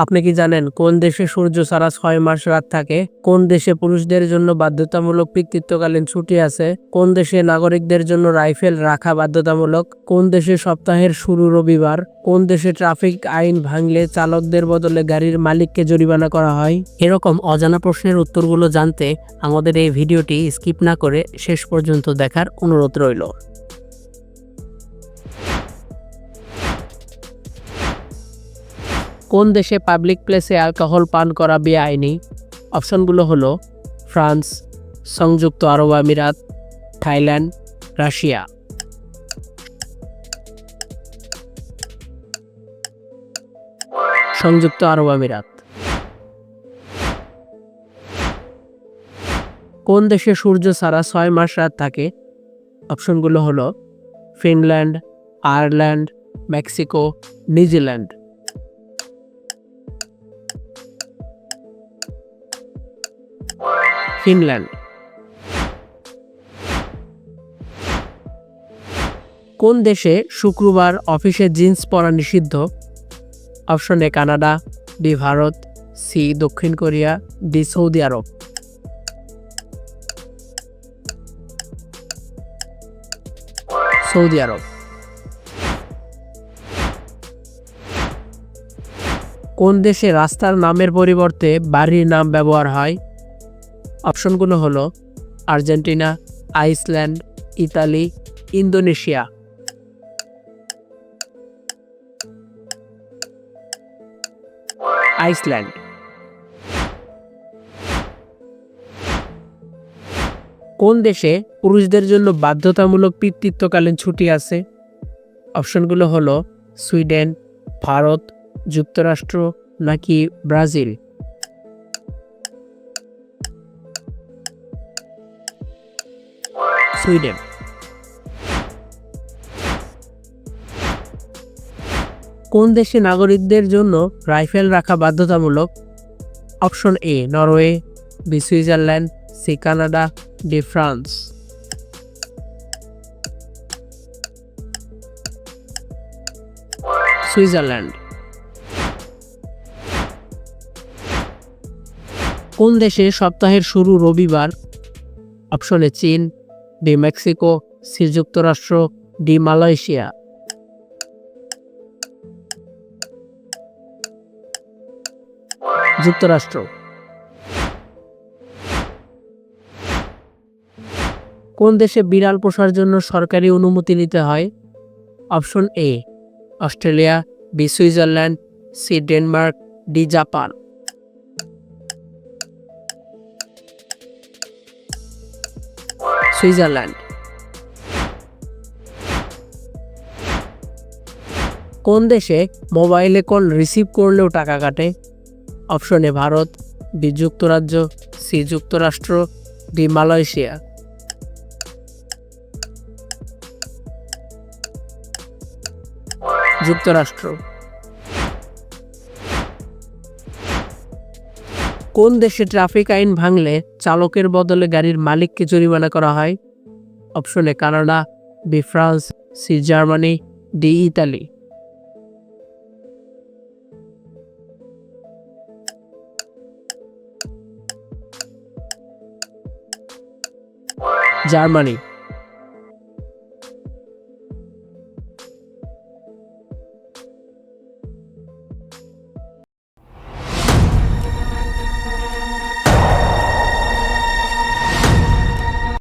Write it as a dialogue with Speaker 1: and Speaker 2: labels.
Speaker 1: আপনি কি জানেন কোন দেশে সূর্য ছাড়া 6 মাস রাত থাকে? কোন দেশে পুরুষদের জন্য বাধ্যতামূলক পিতৃত্বকালীন ছুটি আছে? কোন দেশে নাগরিকদের জন্য রাইফেল রাখা বাধ্যতামূলক? কোন দেশে সপ্তাহের শুরু রবিবার? কোন দেশে ট্রাফিক আইন ভাঙলে চালকদের বদলে গাড়ির মালিককে জরিমানা করা হয়? এরকম অজানা প্রশ্নের উত্তরগুলো জানতে আমাদের এই ভিডিওটি স্কিপ না করে শেষ পর্যন্ত দেখার অনুরোধ রইল। কোন দেশে পাবলিক প্লেসে অ্যালকোহল পান করা বেআইনি? অপশনগুলো হলো ফ্রান্স, সংযুক্ত আরব আমিরাত, থাইল্যান্ড, রাশিয়া। সংযুক্ত আরব আমিরাত। কোন দেশে সূর্য ছাড়া 6 মাস রাত থাকে? অপশনগুলো হলো Finland, Ireland, Mexico, New Zealand. Finland. কোন দেশে শুক্রবার অফিসে জিন্স পরা নিষিদ্ধ? Option A Canada, B Bharat, C দক্ষিণ কোরিয়া, ডি সৌদি আরব। সৌদি আরব। কোন দেশে রাস্তার নামের পরিবর্তে বাড়ির নাম ব্যবহার হয়? অপশনগুলো হলো Argentina, Iceland, Italy, Indonesia. Iceland. কোন দেশে পুরুষদের জন্য বাধ্যতামূলক পিতৃত্বকালীন ছুটি আছে? অপশনগুলো হলো সুইডেন, ভারত, যুক্তরাষ্ট্র নাকি ব্রাজিল। সুইডেন। কোন দেশে নাগরিকদের জন্য রাইফেল রাখা বাধ্যতামূলক? Option A Norway, B Switzerland, C Canada, D France. Switzerland. কোন দেশে সপ্তাহের শুরু রবিবার? অপশন এ চীন, বি মেক্সিকো, সি যুক্তরাষ্ট্র, ডি মালয়েশিয়া। যুক্তরাষ্ট্র। কোন দেশে বিড়াল পোষার জন্য সরকারি অনুমতি নিতে হয়? Option A Australia, B Switzerland, C Denmark, D Japan. Switzerland. কোন দেশে মোবাইলে কল রিসিভ করলেও টাকা কাটে? অপশন এ ভারত, বি যুক্তরাজ্য, সি যুক্তরাষ্ট্র, ডি মালয়েশিয়া। যুক্তরাষ্ট্র। কোন দেশে ট্রাফিক আইন ভাঙলে চালকের বদলে গাড়ির মালিককে জরিমানা করা হয়? Option A Canada, B France, C Germany, D Italy. Germany.